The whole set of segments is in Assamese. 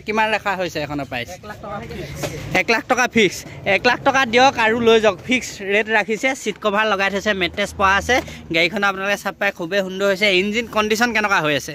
কিমান ৰাখা হৈছে এখনৰ প্ৰাইচ 1 লাখ টকা ফিক্স 1 লাখ টকা দিয়ক আৰু লৈ যাওক ফিক্স ৰেট ৰাখিছে সিট কভাৰ লগাই থৈছে মেট্ৰেছ পোৱা আছে গাড়ীখন আপোনালোকে চাপ পাই খুবেই সুন্দৰ হৈছে ইঞ্জিন কণ্ডিশ্যন কেনেকুৱা হৈ আছে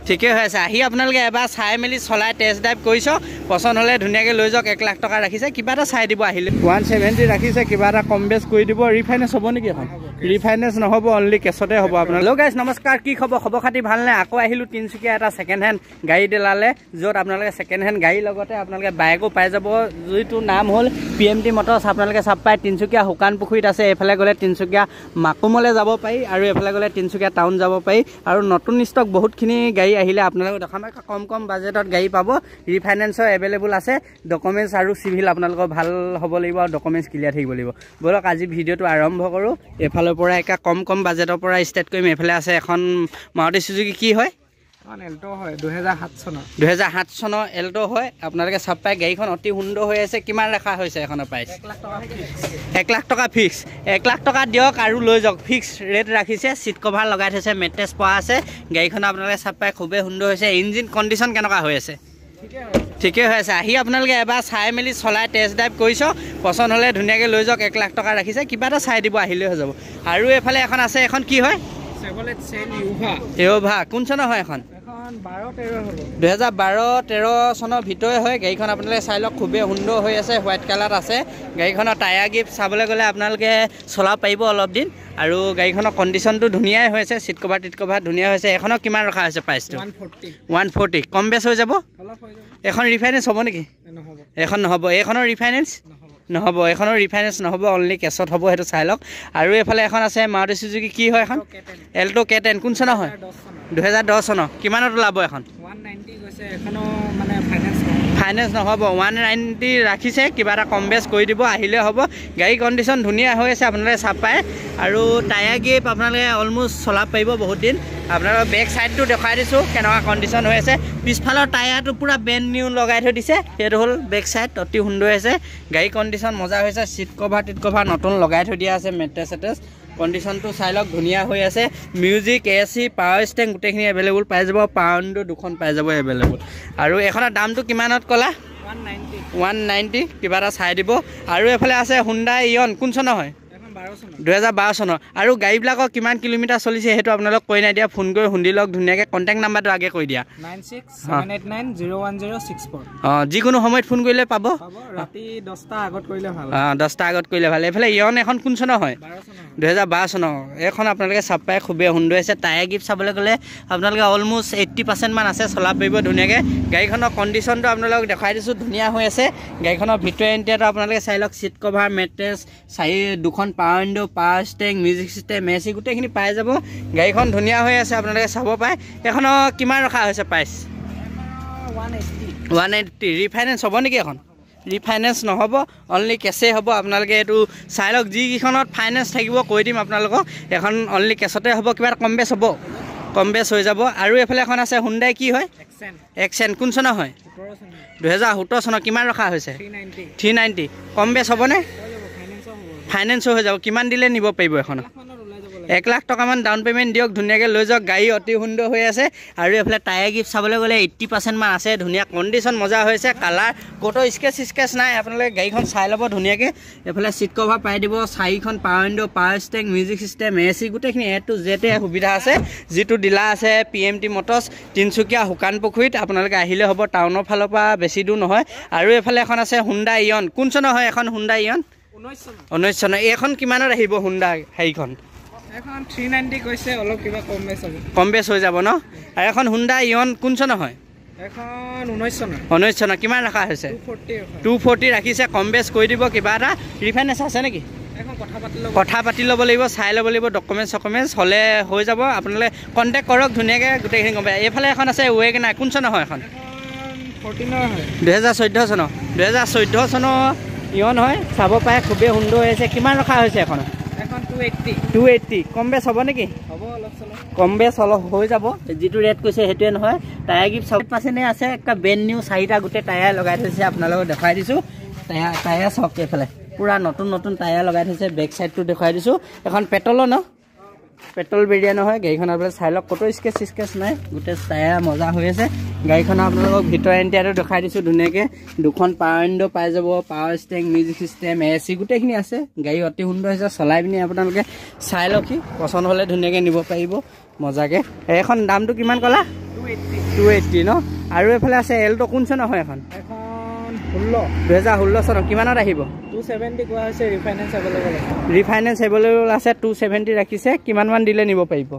ঠিকে হৈ আছে আহি আপোনালোকে এবাৰ চাই মেলি চলাই টেষ্ট ড্ৰাইভ কৰিছ পছন্দ হ'লে ধুনীয়াকৈ লৈ যাওক 1 লাখ টকা ৰাখিছে কিবা এটা চাই দিব আহিলে 170 ৰাখিছে কিবা এটা কম বেছ কৰি দিব ৰিফাইনেন্স হ'ব নেকি এখন ৰিফাইনেন্স নহ'ব অনলি কেছতে হ'ব আপোনালোক গাইজ নমস্কাৰ কি খবৰ খাতি ভালনে আকৌ আহিলোঁ তিনিচুকীয়া এটা ছেকেণ্ড হেণ্ড গাড়ী ডিলাৰলৈ য'ত আপোনালোকে ছেকেণ্ড হেণ্ড গাড়ীৰ লগতে আপোনালোকে বাইকো পাই যাব যিটো নাম হ'ল PMT মটৰ্ছ আপোনালোকে চাপ পাই তিনিচুকীয়া শুকান পুখুৰীত আছে এইফালে গ'লে তিনিচুকীয়া মাকুমলৈ যাব পাৰি আৰু এইফালে গ'লে তিনিচুকীয়া টাউন যাব পাৰি আৰু নতুন ষ্টক বহুতখিনি গাড়ী আহিলে আপোনালোকে দেখাম কম বাজেটত গাড়ী পাব ৰিফাইনেন্সৰ এভেইলেবল আছে ডকুমেণ্টছ আৰু চিভিল আপোনালোকৰ ভাল হ'ব লাগিব আৰু ডকুমেণ্টছ ক্লিয়াৰ থাকিব লাগিব ব'লক আজি ভিডিঅ'টো আৰম্ভ কৰোঁ এইফালৰ পৰা একা কম বাজেটৰ পৰা ষ্টাৰ্ট কৰিম এইফালে আছে এখন মাৰুতি সুজুকি কি হয় এল্টো হয় 2007 চনৰ এল্টো হয় আপোনালোকে চাপ পাই গাড়ীখন অতি সুন্দৰ হৈ আছে কিমান ৰাখা হৈছে এখনৰ প্ৰাইচ 1 লাখ টকা ফিক্স 1 লাখ টকা দিয়ক আৰু লৈ যাওক ফিক্স ৰেট ৰাখিছে সিট কভাৰ লগাই থৈছে মেট্ৰেছ পোৱা আছে গাড়ীখন আপোনালোকে চাপ পাই খুবেই সুন্দৰ হৈছে ইঞ্জিন কণ্ডিশ্যন কেনেকুৱা হৈ আছে ঠিকে হৈ আছে আহি আপোনালোকে এবাৰ চাই মেলি চলাই টেষ্ট ড্ৰাইভ কৰিছ পছন্দ হ'লে ধুনীয়াকৈ লৈ যাওক 1 লাখ টকা ৰাখিছে কিবা এটা চাই দিব আহিলেই হৈ যাব আৰু এইফালে এখন আছে এখন কি হয় ইউভা কোন চনৰ হয় এখন 2012-13 চনৰ ভিতৰে হয় গাড়ীখন আপোনালোকে চাই লওক খুবেই সুন্দৰ হৈ আছে হোৱাইট কালাৰত আছে গাড়ীখনৰ টায়াৰ গিফ্ট চাবলৈ গ'লে আপোনালোকে চলাব পাৰিব অলপ দিন আৰু গাড়ীখনৰ কণ্ডিশ্যনটো ধুনীয়াই হৈছে চিট কভাৰ ধুনীয়া হৈছে এখনৰ কিমান ৰখা হৈছে প্ৰাইচটো 140 কম বেছ হৈ যাব এখন ৰিফাইনেন্স হ'ব নেকি এখন নহ'ব এইখনৰ ৰিফাইনেন্স নহ'ব এইখনৰ ৰিফাইনেন্স নহ'ব অনলি কেছত হ'ব সেইটো চাই লওক আৰু এইফালে এখন আছে মাৰুতি সুজুকি কি হয় এখন এল্টো K10 কোন চনৰ হয় 2010 চনৰ কিমানত ওলাব এখন 190 গৈছে এখনো মানে ফাইনেন্স নহ'ব 190 ৰাখিছে কিবা এটা কম বেছ কৰি দিব আহিলে হ'ব গাড়ী কণ্ডিশ্যন ধুনীয়া হৈ আছে আপোনালোকে চাপ পায় আৰু টায়াৰ গিফ্ট আপোনালোকে অলমষ্ট চলাব পাৰিব বহুত দিন আপোনালোকৰ বেক চাইডটো দেখুৱাই দিছোঁ কেনেকুৱা কণ্ডিশ্যন হৈ আছে পিছফালৰ টায়াৰটো পূৰা ব্ৰেণ্ড নিউ লগাই থৈ দিছে সেইটো হ'ল বেক চাইড অতি সুন্দৰ হৈছে গাড়ী কণ্ডিশ্যন মজা হৈছে চিট কভাৰ নতুন লগাই থৈ দিয়া আছে মেট্ৰেছ কণ্ডিশ্যনটো চাই লওক ধুনীয়া হৈ আছে মিউজিক AC পাৱাৰ ষ্টেং গোটেইখিনি এভেইলেবল পাই যাব পাউণ্ডো দুখন পাই যাব এভেইলেবল আৰু এখনৰ দামটো কিমানত ক'লা 190 কিবা এটা চাই দিব আৰু এইফালে আছে হুণ্ডাই ইয়ন কোন চনৰ হয় 2012 চনৰ আৰু গাড়ীবিলাকৰ কিমান কিলোমিটাৰ চলিছে সেইটো আপোনালোক কৈ নাই দিয়া ফোন কৰি শুনি লওক ধুনীয়াকৈ কণ্টেক্ট নাম্বাৰটো আগে কৈ দিয়া 9678901064 যিকোনো সময়ত ফোন কৰিলে পাব ৰাতি 10টা আগত কৰিলে ভাল 10টা আগত কৰিলে ভাল এইফালে ইয়ন এখন কোন চনৰ হয় 2012 চনৰ এইখন আপোনালোকে চাপ পাই খুবেই সুন্দৰ হৈছে টায়াৰ গিফ্ট চাবলৈ গ'লে আপোনালোকে অলমষ্ট 80% মান আছে চলাব পাৰিব ধুনীয়াকৈ গাড়ীখনৰ কণ্ডিশ্যনটো আপোনালোকক দেখাই দিছোঁ ধুনীয়া হৈ আছে গাড়ীখনৰ ভিতৰৰ ইণ্টেৰিয়ৰটো আপোনালোকে চাই লওক চিট কভাৰ মেট্ৰেছ দুখন পাউণ্ডো পাৱাৰ ষ্টেং মিউজিক চিষ্টেম AC গোটেইখিনি পাই যাব গাড়ীখন ধুনীয়া হৈ আছে আপোনালোকে চাব পাৰে এইখনৰ কিমান ৰখা হৈছে প্ৰাইচ 180 ৰিফাইনেন্স হ'ব নেকি এখন ৰিফাইনেন্স নহ'ব অনলি কেছে হ'ব আপোনালোকে এইটো চাই লওক যিকেইখনত ফাইনেন্স থাকিব কৈ দিম আপোনালোকক এখন অনলি কেছতে হ'ব কিবা এটা কম বেছ হ'ব কম বেছ হৈ যাব আৰু এইফালে এখন আছে হুণ্ডাই কি হয় এক্সেণ্ট কোন চনৰ হয় 2017 চনৰ কিমান ৰখা হৈছে 390 কম বেছ হ'বনে ফাইনেন্সো হৈ যাব কিমান দিলে নিব পাৰিব এখন 1 লাখ টকামান ডাউন পে'মেণ্ট দিয়ক ধুনীয়াকৈ লৈ যাওক গাড়ী অতি সুন্দৰ হৈ আছে আৰু এইফালে টায়াৰ গিফ্ট চাবলৈ গ'লে 80% মান আছে ধুনীয়া কণ্ডিশ্যন মজা হৈছে কালাৰ ক'তো স্কেচ নাই আপোনালোকে গাড়ীখন চাই ল'ব ধুনীয়াকৈ এইফালে চিট কভাৰ পাই দিব 4খন পাউণ্ডো পাৱাৰ ষ্টেং মিউজিক চিষ্টেম AC গোটেইখিনি A to Z সুবিধা আছে যিটো ডিলাৰ আছে PMT মটৰ্ছ তিনিচুকীয়া শুকান পুখুৰীত আপোনালোকে আহিলে হ'ব টাউনৰ ফালৰ পৰা বেছি দূৰ নহয় আৰু এইফালে এখন আছে হুণ্ডাই ইয়ন কোন চনৰ হয় এখন হুণ্ডাই ইয়ন 19 চনৰ এইখন কিমানত আহিব হুণ্ডা হেৰিখন এখন 390 কৈছে অলপ কিবা কম বেছ হৈ যাব ন আৰু এখন হুণ্ডাই ইয়ন কোন চনৰ হয় এখন 19 চনৰ কিমান ৰাখা হৈছে 240 ৰাখিছে কম বেছ কৰি দিব কিবা এটা ৰিফাইনেন্স আছে নেকি কথা পাতি ল'ব লাগিব চাই ল'ব লাগিব ডকুমেণ্টছ হ'লে হৈ যাব আপোনালোকে কণ্টেক্ট কৰক ধুনীয়াকৈ গোটেইখিনি গম পায় এইফালে এখন আছে ৱেগনাৰ কোন চনৰ হয় এখন 2014 চনৰ 2014 চনৰ ইয়ন হয় চাব পাৰে খুবেই সুন্দৰ হৈ আছে কিমান ৰখা হৈছে এখন 280 কম বেছ হ'ব নেকি কম বেছ অলপ হৈ যাব যিটো ৰেট কৈছে সেইটোৱে নহয় টায়াৰ গিফ্ট 70% আছে একটা ব্ৰেণ্ড নিউ 4টা গোটেই টায়াৰ লগাই থৈছে আপোনালোকক দেখাই দিছোঁ টায়াৰ চাওক এইফালে পুৰা নতুন টায়াৰ লগাই থৈছে বেক চাইডটো দেখুৱাই দিছোঁ এখন পেট্ৰলৰ ন পেট্ৰল বেৰিয়া নহয় গাড়ীখন আপোনালোকে চাই লওক ক'তো স্কেচ নাই গোটেই টায়াৰ মজা হৈ আছে গাড়ীখন আপোনালোকক ভিতৰ এণ্টিয়াৰটো দেখাই দিছোঁ ধুনীয়াকৈ দুখন পাৱাৰ উইণ্ডো পাই যাব power steering music system AC গোটেইখিনি আছে গাড়ী অতি সুন্দৰ হৈছে চলাই পিনি আপোনালোকে চাই লওকহি পচন্দ হ'লে ধুনীয়াকৈ নিব পাৰিব মজাকৈ এইখন দামটো কিমান ক'লা 280 ন আৰু এইফালে আছে এলটো কোন চনৰ হয় এখন 2016 চনৰ কিমানত আহিব 270 কোৱা হৈছে ৰিফাইনেন্স এভেইলেবল আছে 270 ৰাখিছে কিমানমান দিলে নিব পাৰিব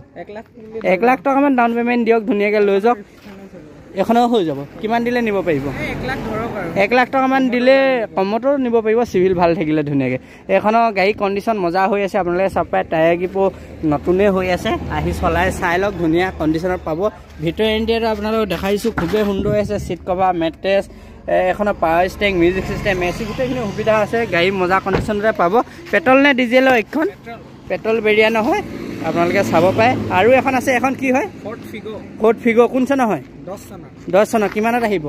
1 লাখ টকামান ডাউন পে'মেণ্ট দিয়ক ধুনীয়াকৈ লৈ যাওক এখনো হৈ যাব কিমান দিলে নিব পাৰিব 1 লাখ টকামান দিলে কমতো নিব পাৰিব চিভিল ভাল থাকিলে ধুনীয়াকৈ এইখনৰ গাড়ী কণ্ডিশ্যন মজা হৈ আছে আপোনালোকে চাব পাৰে টায়াৰ কিপো নতুনে হৈ আছে আহি চলাই চাই লওক ধুনীয়া কণ্ডিশ্যনত পাব ভিতৰ এণ্টিয়াৰটো আপোনালোকক দেখাইছোঁ খুবেই সুন্দৰ আছে চিট কভাৰ মেট্ৰেছ এখনৰ power steering music system AC গোটেইখিনি সুবিধা আছে গাড়ী মজা কণ্ডিশ্যনতে পাব পেট্ৰল নে ডিজেলৰ এইখন পেট্ৰল বেৰিয়া নহয় আপোনালোকে চাব পাৰে আৰু এখন আছে এখন কি হয় ফৰ্ড ফিগো কোন চনৰ হয় 10 চনৰ কিমানত আহিব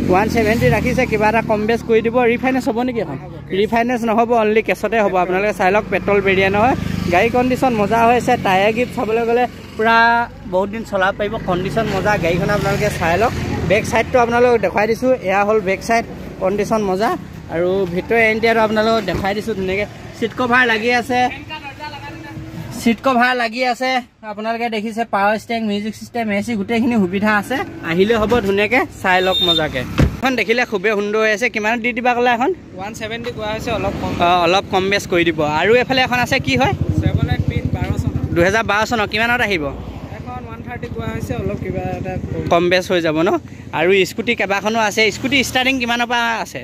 170 ৰাখিছে কিবা এটা কম বেছ কৰি দিব ৰিফাইনেন্স হ'ব নেকি এখন ৰিফাইনেন্স নহ'ব অনলি কেছতে হ'ব আপোনালোকে চাই লওক পেট্ৰল বেৰিয়া নহয় গাড়ী কণ্ডিশ্যন মজা হৈ আছে টায়াৰ গিফ্ট চাবলৈ গ'লে পূৰা বহুত দিন চলাব পাৰিব কণ্ডিশ্যন মজা গাড়ীখন আপোনালোকে চাই লওক বেক চাইডটো আপোনালোকক দেখুৱাই দিছোঁ এয়া হ'ল বেক চাইড কণ্ডিশ্যন মজা আৰু ভিতৰ এণ্টিয়াৰটো আপোনালোকক দেখাই দিছোঁ ধুনীয়াকৈ চিট কভাৰ লাগি আছে আপোনালোকে দেখিছে power steering music system AC গোটেইখিনি সুবিধা আছে আহিলে হ'ব ধুনীয়াকৈ চাই লওক মজাকৈ এখন দেখিলে খুবেই সুন্দৰ হৈ আছে কিমানত দি দিবা ক'লা এখন 170 কোৱা হৈছে অলপ কম বেছ কৰি দিব আৰু এইফালে এখন আছে কি হয় 2012 চনৰ কিমানত আহিব 130 কোৱা হৈছে অলপ কিবা এটা কম বেছ হৈ যাব ন আৰু স্কুটি কেইবাখনো আছে স্কুটি ষ্টাৰ্টিং কিমানৰ পৰা আছে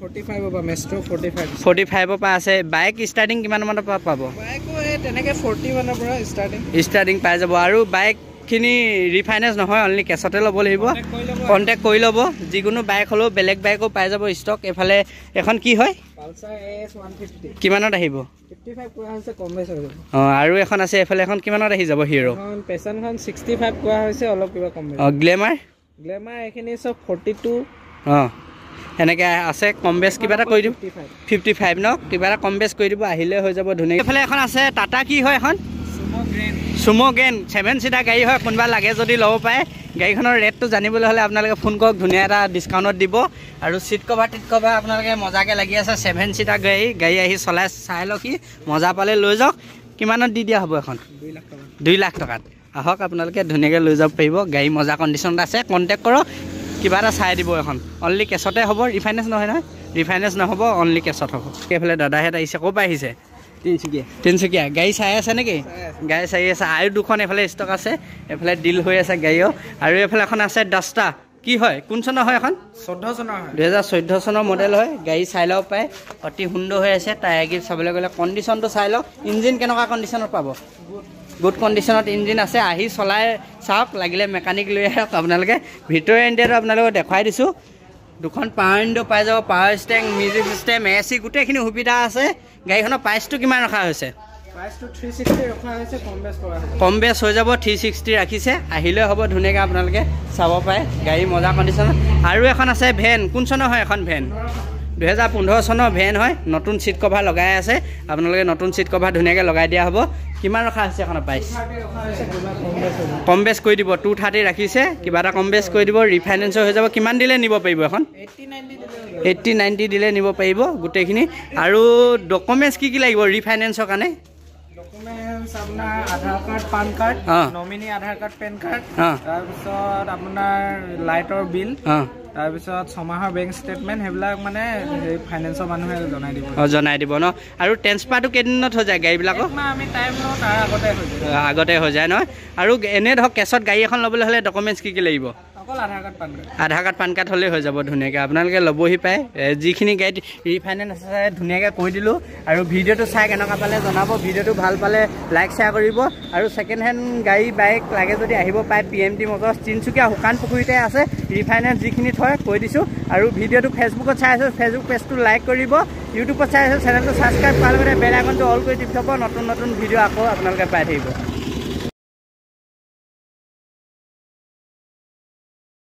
45 বা মেষ্ট্ৰো 45 পৰা আছে বাইক ষ্টাৰ্টিং কিমান মানৰ পৰা পাব বাইকো তেনেকৈ 40 মানৰ পৰা ষ্টাৰ্টিং পাই যাব আৰু বাইকখিনি ৰিফাইনেন্স নহয় অনলি কেছতে ল'ব লাগিব কণ্টেক্ট কৰি ল'ব যিকোনো বাইক হ'লেও বেলেগ বাইকো পাই যাব ষ্টক এইফালে এখন কি হয় পালচাৰ AS 150 কিমানত আহিব 55 কোৱা হৈছে কম বেছ হৈ যাব আৰু এখন আছে এইফালে এখন কিমানত আহি যাব হিৰো পেচনখন 65 কোৱা হৈছে অলপ কিবা কম বেছ গ্লেমাৰ এইখিনি চব 42 এনেকৈ আছে কম বেছ কিবা এটা কৰি দিম 55 ন কিবা এটা কম বেছ কৰি দিব আহিলে হৈ যাব ধুনীয়াকৈ এইফালে এখন আছে টাটা কি হয় এখন চুমো গ্ৰেণ্ড 7 চিটাৰ গাড়ী হয় কোনোবা লাগে যদি ল'ব পাৰে গাড়ীখনৰ ৰেটটো জানিবলৈ হ'লে আপোনালোকে ফোন কৰক ধুনীয়া এটা ডিছকাউণ্টত দিব আৰু চিট কভাৰ আপোনালোকে মজাকৈ লাগি আছে 7 চিটাৰ গাড়ী আহি চলাই চাই লওক কি মজা পালে লৈ যাওক কিমানত দি দিয়া হ'ব এখন 2 লাখ টকাত আহক আপোনালোকে ধুনীয়াকৈ লৈ যাব পাৰিব গাড়ী মজা কণ্ডিশ্যনত আছে কণ্টেক্ট কৰক কিবা এটা চাই দিব এখন অনলি কেছতে হ'ব ৰিফাইনেন্স ৰিফাইনেন্স নহ'ব অনলি কেছত হ'ব এইফালে দাদাহেঁত আহিছে ক'ৰ পৰা আহিছে তিনিচুকীয়া গাড়ী চাই আছে নেকি গাড়ী চাই আছে আৰু দুখন এইফালে ষ্টক আছে এইফালে ডিল হৈ আছে গাড়ীও আৰু এইফালে এখন আছে ডাষ্টা কি হয় কোন চনৰ হয় এখন 2014 চনৰ মডেল হয় গাড়ী চাই ল'ব পাৰে অতি সুন্দৰ হৈ আছে টায়াৰ গিফ্ট চাবলৈ গ'লে কণ্ডিশ্যনটো চাই লওক ইঞ্জিন কেনেকুৱা কণ্ডিশ্যনত পাব গুড কণ্ডিশ্যনত ইঞ্জিন আছে আহি চলাই চাওক লাগিলে মেকানিক লৈ আহক আপোনালোকে ভিতৰ এণ্টিয়াৰটো আপোনালোকক দেখুৱাই দিছোঁ দুখন পাৱাৰ উইণ্ডো পাই যাব power steering music system AC গোটেইখিনি সুবিধা আছে গাড়ীখনৰ প্ৰাইচটো কিমান ৰখা হৈছে প্ৰাইচটো 360 ৰখা হৈছে কম বেছ হৈ যাব 360 ৰাখিছে আহিলে হ'ব ধুনীয়াকৈ আপোনালোকে চাব পাৰে গাড়ী মজা কণ্ডিশ্যনত আৰু এখন আছে ভেন কোন চনৰ হয় এখন ভেন 2015 চনৰ ভেন হয় নতুন চিট কভাৰ লগাই আছে আপোনালোকে নতুন চিট কভাৰ ধুনীয়াকৈ লগাই দিয়া হ'ব কিমান ৰখা হৈছে এখনৰ প্ৰাইচ কম বেছ কৰি দিব 230 ৰাখিছে কিবা এটা কম বেছ কৰি দিব ৰিফাইনেন্স হৈ যাব কিমান দিলে নিব পাৰিব এখন 80-90 দিলে নিব পাৰিব গোটেইখিনি আৰু ডকুমেণ্টছ কি লাগিব ৰিফাইনেন্সৰ কাৰণে ডকুমেণ্টছ আপোনাৰ আধাৰ কাৰ্ড পান কাৰ্ড নমিনি আধাৰ কাৰ্ড পেন কাৰ্ড তাৰপিছত আপোনাৰ লাইটৰ বিল তাৰপিছত ছমাহৰ বেংক ষ্টেটমেণ্ট সেইবিলাক মানে ফাইনেন্সৰ মানুহে জনাই দিব ন আৰু ট্ৰেন্সফাৰটো কেইদিনত হৈ যায় গাড়ীবিলাকৰ আমি টাইম লওঁ তাৰ আগতে হৈ যায় নহয় আৰু এনে ধৰক কেছত গাড়ী এখন ল'বলৈ হ'লে ডকুমেণ্টছ কি লাগিব আধাৰ কাৰ্ড পান কাৰ্ড হ'লেই হৈ যাব ধুনীয়াকৈ আপোনালোকে ল'বহি পায় যিখিনি গাড়ীত ৰিফাইনেন্স আছে ধুনীয়াকৈ কৈ দিলোঁ আৰু ভিডিঅ'টো চাই কেনেকুৱা পালে জনাব ভিডিঅ'টো ভাল পালে লাইক শ্বেয়াৰ কৰিব আৰু ছেকেণ্ড হেণ্ড গাড়ী বাইক লাগে যদি আহিব পাৰে PMT মটৰ্ছ তিনিচুকীয়া শুকান পুখুৰীতে আছে ৰিফাইনেন্স যিখিনি থয় কৈ দিছোঁ আৰু ভিডিঅ'টো ফেচবুকত চাই আছোঁ ফেচবুক পেজটো লাইক কৰিব ইউটিউবত চাই আছোঁ চেনেলটো ছাবস্ক্ৰাইব কৰাৰ লগতে বেল আইকনটো অল কৰি টিপি থ'ব নতুন ভিডিঅ' আকৌ আপোনালোকে পাই থাকিব